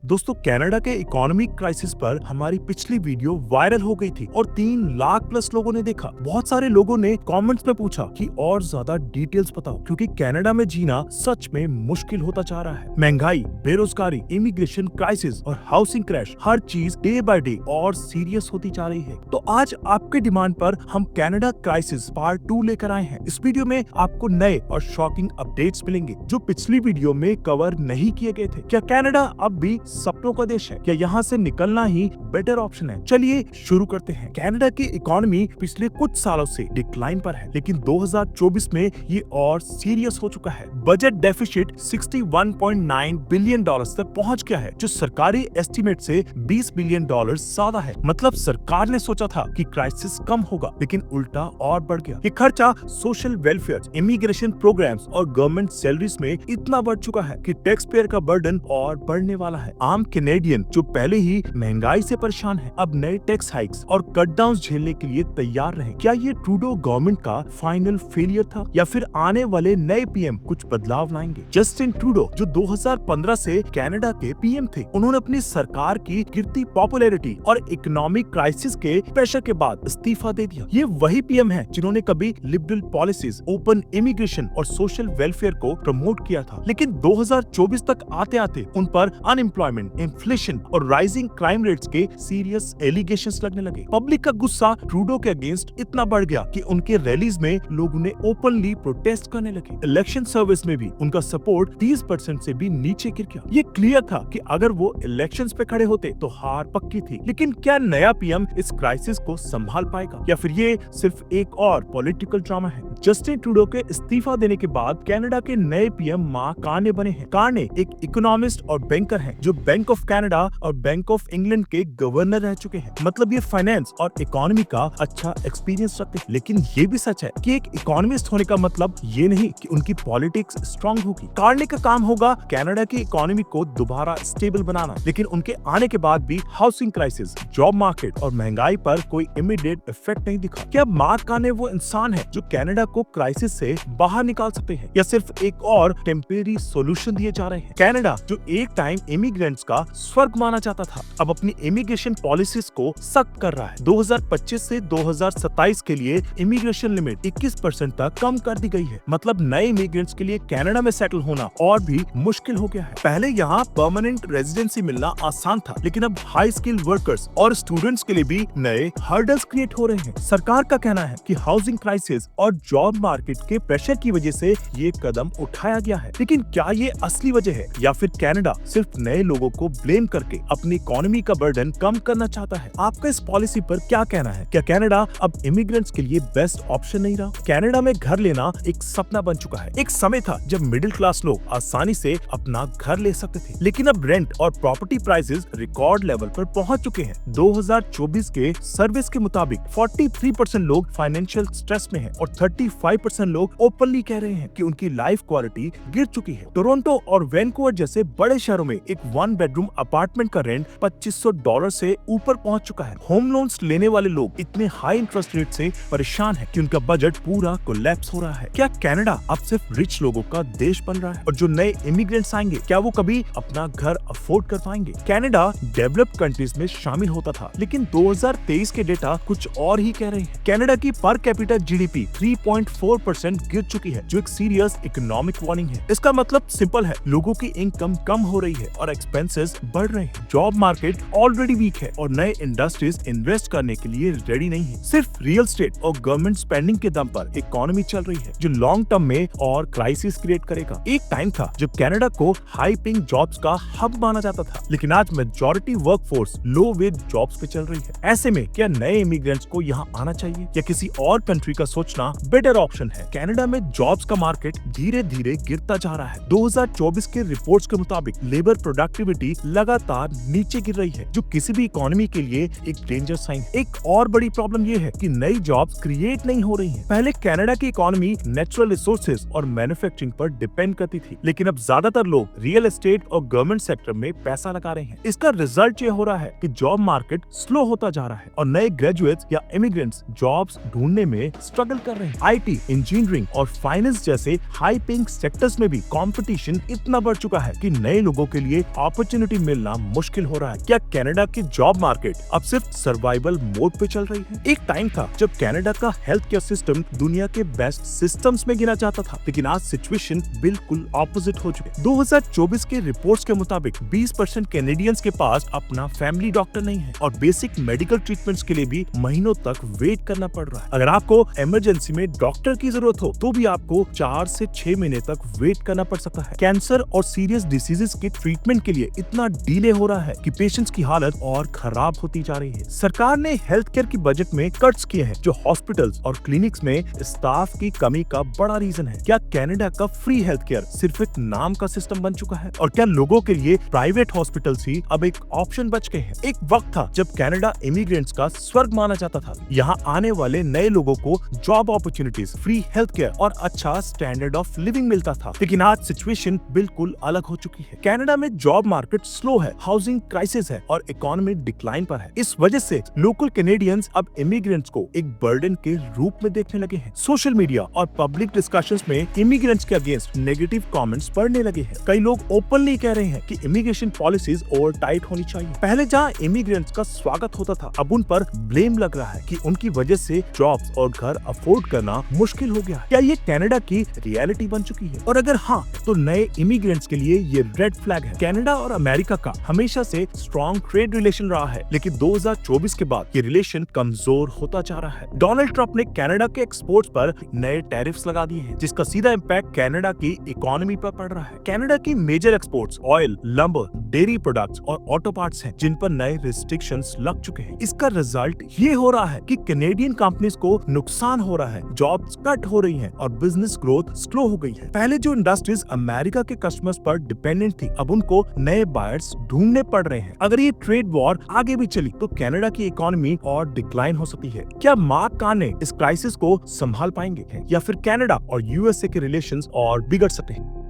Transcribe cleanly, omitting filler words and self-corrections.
दोस्तों, कनाडा के economic crisis पर हमारी पिछली वीडियो वायरल हो गई थी और 3 लाख प्लस लोगों ने देखा। बहुत सारे लोगों ने कमेंट्स में पूछा कि और ज्यादा डिटेल्स बताओ, क्योंकि कनाडा में जीना सच में मुश्किल होता जा रहा है। महंगाई, बेरोजगारी, इमिग्रेशन क्राइसिस और हाउसिंग क्रैश, हर चीज डे बाय डे और सीरियस होती जा रही है। तो आज आपके डिमांड पर हम कनाडा क्राइसिस पार्ट 2 लेकर आए हैं। इस वीडियो में आपको नए और शॉकिंग अपडेट्स मिलेंगे जो पिछली वीडियो में कवर नहीं किए गए थे। क्या कनाडा अब भी सपनों का देश है? क्या यहाँ से निकलना ही बेटर ऑप्शन है? चलिए शुरू करते हैं। कनाडा की इकोनॉमी पिछले कुछ सालों से डिक्लाइन पर है, लेकिन 2024 में ये और सीरियस हो चुका है। बजट डेफिसिट 61.9 बिलियन डॉलर्स तक पहुंच गया है, जो सरकारी एस्टीमेट से 20 बिलियन डॉलर ज्यादा है। मतलब सरकार ने सोचा था कि क्राइसिस कम होगा, लेकिन उल्टा और बढ़ गया। ये खर्चा सोशल वेलफेयर, इमिग्रेशन प्रोग्राम्स और गवर्नमेंट सैलरीज में इतना बढ़ चुका है कि टैक्स पेयर का बर्डन और बढ़ने वाला है। आम कैनेडियन जो पहले ही महंगाई से परेशान है, अब नए टैक्स हाइक्स और कट डाउन झेलने के लिए तैयार रहे। क्या ये ट्रूडो गवर्नमेंट का फाइनल फेलियर था, या फिर आने वाले नए पीएम कुछ बदलाव लाएंगे? जस्टिन ट्रूडो, जो 2015 से कनाडा के पीएम थे, उन्होंने अपनी सरकार की गिरती पॉपुलैरिटी और इकोनॉमिक क्राइसिस के प्रेशर के बाद इस्तीफा दे दिया। ये वही पीएम है जिन्होंने कभी लिबरल पॉलिसीज, ओपन इमिग्रेशन और सोशल वेलफेयर को प्रमोट किया था, लेकिन 2024 तक आते आते उन पर अनएम्प्लॉयमेंट, इन्फ्लेशन और राइजिंग क्राइम रेट्स के सीरियस एलिगेशंस लगने लगे। पब्लिक का गुस्सा ट्रूडो के अगेंस्ट इतना बढ़ गया कि उनके रैलीज में लोग उन्हें ओपनली प्रोटेस्ट करने लगे। इलेक्शन सर्विस में भी उनका सपोर्ट 30% से भी नीचे गिर गया। ये क्लियर था कि अगर वो इलेक्शंस पे खड़े होते तो हार पक्की थी। लेकिन क्या नया पीएम इस क्राइसिस को संभाल पाएगा, या फिर ये सिर्फ एक और पॉलिटिकल ड्रामा है? जस्टिन ट्रूडो के इस्तीफा देने के बाद कनाडा के नए पीएम मार्क कार्ने बने हैं। कार्ने एक इकोनॉमिस्ट और बैंकर हैं, जो बैंक ऑफ कनाडा और बैंक ऑफ इंग्लैंड के गवर्नर रह चुके हैं। मतलब ये फाइनेंस और इकोनॉमी का अच्छा एक्सपीरियंस रखते हैं। लेकिन ये भी सच है कि एक इकोनॉमिस्ट होने का मतलब ये नहीं कि उनकी पॉलिटिक्स स्ट्रांग होगी। कार्ने का काम होगा कनाडा की इकोनॉमी को दोबारा स्टेबल बनाना, लेकिन उनके आने के बाद भी हाउसिंग क्राइसिस, जॉब मार्केट और महंगाई पर कोई इमीडिएट इफेक्ट नहीं दिखा। क्या मार्क कार्ने वो इंसान है जो कनाडा को क्राइसिस से बाहर निकाल सकते हैं, या सिर्फ एक और टेम्परेरी सॉल्यूशन दिए जा रहे हैं? कनाडा, जो एक टाइम इमिग्रेंट्स का स्वर्ग माना जाता था, अब अपनी इमिग्रेशन पॉलिसीज को सख्त कर रहा है। 2025 से 2027 के लिए इमिग्रेशन लिमिट 21% तक कम कर दी गई है। मतलब नए इमिग्रेंट्स के लिए कनाडा में सेटल होना और भी मुश्किल हो गया है। पहले यहाँ परमानेंट रेजिडेंसी मिलना आसान था, लेकिन अब हाई स्किल्ड वर्कर्स और स्टूडेंट्स के लिए भी नए हर्डल्स क्रिएट हो रहे हैं। सरकार का कहना है कि हाउसिंग क्राइसिस और जॉब मार्केट के प्रेशर की वजह से ये कदम उठाया गया है। लेकिन क्या ये असली वजह है, या फिर कनाडा सिर्फ नए लोगों को ब्लेम करके अपनी इकोनॉमी का बर्डन कम करना चाहता है? आपका इस पॉलिसी पर क्या कहना है? क्या कनाडा अब इमिग्रेंट्स के लिए बेस्ट ऑप्शन नहीं रहा? कनाडा में घर लेना एक सपना बन चुका है। एक समय था जब मिडिल क्लास लोग आसानी से अपना घर ले सकते थे, लेकिन अब रेंट और प्रॉपर्टी प्राइसेस रिकॉर्ड लेवल पर पहुंच चुके हैं। 2024 के सर्विस के मुताबिक 43% लोग फाइनेंशियल स्ट्रेस में हैं और 35% लोग ओपनली कह रहे हैं कि उनकी लाइफ क्वालिटी गिर चुकी है। टोरंटो और वैंकूवर जैसे बड़े शहरों में एक 1 बेडरूम अपार्टमेंट का रेंट $2500 से ऊपर पहुंच चुका है। होम लोन्स लेने वाले लोग इतने हाई इंटरेस्ट रेट से परेशान हैं कि उनका बजट पूरा कोलैप्स हो रहा है। क्या कनाडा अब सिर्फ रिच लोगों का देश बन रहा है, और जो नए इमिग्रेंट्स आएंगे क्या वो कभी अपना घर अफोर्ड कर पाएंगे? कनाडा डेवलप्ड कंट्रीज में शामिल होता था, लेकिन 2023 के डेटा कुछ और ही कह रहे हैं। कनाडा की पर कैपिटा जीडीपी 3.4% गिर चुकी है, जो एक सीरियस इकोनॉमिक वार्निंग है। इसका मतलब सिंपल है, लोगों की इनकम कम हो रही है और एक्सपेंसेस बढ़ रहे हैं। जॉब मार्केट ऑलरेडी वीक है और नए इंडस्ट्रीज इन्वेस्ट करने के लिए रेडी नहीं है। सिर्फ रियल एस्टेट और गवर्नमेंट स्पेंडिंग के दम पर इकोनॉमी चल रही है, जो लॉन्ग टर्म में और क्राइसिस क्रिएट करेगा। एक टाइम था जब कनाडा को हाई पेइंग जॉब्स का हब माना जाता था, लेकिन आज मेजॉरिटी वर्कफोर्स लो वेज जॉब्स पे चल रही है। ऐसे में क्या नए इमिग्रेंट्स को यहाँ आना चाहिए, या किसी और कंट्री का सोचना बेटर ऑप्शन है? कनाडा में जॉब्स का मार्केट धीरे धीरे गिरता जा रहा है। 2024 के रिपोर्ट्स के मुताबिक लेबर प्रोडक्टिविटी लगातार नीचे गिर रही है, जो किसी भी इकोनॉमी के लिए एक डेंजर साइन। एक और बड़ी प्रॉब्लम ये है कि नई जॉब्स क्रिएट नहीं हो रही हैं। पहले कनाडा की इकोनॉमी नेचुरल रिसोर्सेज और मैन्युफैक्चरिंग पर डिपेंड करती थी, लेकिन अब ज्यादातर लोग रियल एस्टेट और गवर्नमेंट सेक्टर में पैसा लगा रहे हैं। इसका रिजल्ट ये हो रहा है कि जॉब मार्केट स्लो होता जा रहा है और नए ग्रेजुएट्स या इमिग्रेंट्स जॉब्स ढूंढने में स्ट्रगल कर रहे हैं। आईटी, इंजीनियरिंग और फाइनेंस जैसे हाई पेइंग सेक्टर्स में भी कंपटीशन इतना बढ़ चुका है कि नए लोगों के लिए अपॉर्चुनिटी मिलना मुश्किल हो रहा है। क्या कनाडा की जॉब मार्केट अब सिर्फ सर्वाइवल मोड पे चल रही है? एक टाइम था जब कनाडा का हेल्थ केयर सिस्टम दुनिया के बेस्ट सिस्टम्स में गिना जाता था, लेकिन आज सिचुएशन बिल्कुल ऑपोजिट हो चुकी है। 2024 के रिपोर्ट्स के मुताबिक 20% कैनेडियंस के पास अपना फैमिली डॉक्टर नहीं है और बेसिक मेडिकल ट्रीटमेंट्स के लिए भी महीनों तक वेट करना पड़ रहा है। अगर आपको इमरजेंसी में डॉक्टर की जरूरत हो तो भी आपको 4 से 6 महीने तक वेट करना पड़ सकता है। कैंसर और सीरियस डिसीजेस के ट्रीटमेंट के लिए इतना डिले हो रहा है कि पेशेंट्स की हालत और खराब होती जा रही है। सरकार ने हेल्थ केयर की बजट में कट्स किए हैं, जो हॉस्पिटल्स और क्लिनिक्स में स्टाफ की कमी का बड़ा रीजन है। क्या कनाडा का फ्री हेल्थ केयर सिर्फ एक नाम का सिस्टम बन चुका है और क्या लोगों के लिए प्राइवेट हॉस्पिटल्स ही अब एक ऑप्शन बच गए हैं? एक वक्त था जब कनाडा इमिग्रेंट्स का स्वर्ग माना जाता था। यहाँ आने वाले नए लोगों को job opportunities, free health care और अच्छा स्टैंडर्ड ऑफ लिविंग मिलता था, लेकिन आज सिचुएशन बिल्कुल अलग हो चुकी है। कनाडा में जॉब मार्केट स्लो है, हाउसिंग क्राइसिस है और इकोनॉमी डिक्लाइन पर है। इस वजह से लोकल कैनेडियंस अब इमिग्रेंट्स को एक बर्डन के रूप में देखने लगे हैं। सोशल मीडिया और पब्लिक डिस्कशंस में इमिग्रेंट्स के अगेंस्ट नेगेटिव कमेंट्स पढ़ने लगे हैं। कई लोग ओपनली कह रहे हैं कि इमिग्रेशन पॉलिसीज ओवर टाइट होनी चाहिए। पहले जहां इमिग्रेंट्स का स्वागत होता था, अब उन पर ब्लेम लग रहा है कि उनकी वजह से जॉब्स और घर अफोर्ड करना मुश्किल हो गया है। क्या ये कनाडा की रियलिटी बन चुकी है? और अगर हाँ, तो नए इमिग्रेंट्स के लिए ये रेड फ्लैग है। कनाडा और अमेरिका का हमेशा से स्ट्रॉन्ग ट्रेड रिलेशन रहा है, लेकिन 2024 के बाद ये रिलेशन कमजोर होता जा रहा है। डोनाल्ड ट्रंप ने कनाडा के एक्सपोर्ट्स पर नए टैरिफ्स लगा दिए हैं, जिसका सीधा इम्पैक्ट कनाडा की इकोनॉमी पर पड़ रहा है। कनाडा की major exports oil, lumber, dairy products और ऑटो पार्ट्स हैं, जिन पर नए रिस्ट्रिक्शंस लग चुके हैं। इसका रिजल्ट ये हो रहा है कि कैनेडियन कंपनीज को नुकसान हो रहा है, जॉब्स कट हो रही हैं और बिजनेस ग्रोथ स्लो हो गई है। पहले जो इंडस्ट्रीज अमेरिका के कस्टमर्स पर डिपेंडेंट थी, अब उनको नए बायर्स ढूंढने पड़ रहे हैं। अगर ये ट्रेड वॉर आगे भी चली तो कनाडा की इकोनॉमी और डिक्लाइन हो सकती है। क्या मार्क कार्ने इस क्राइसिस को संभाल पाएंगे या फिर कनाडा और यूएसए के रिलेशंस और बिगड़ सकते हैं?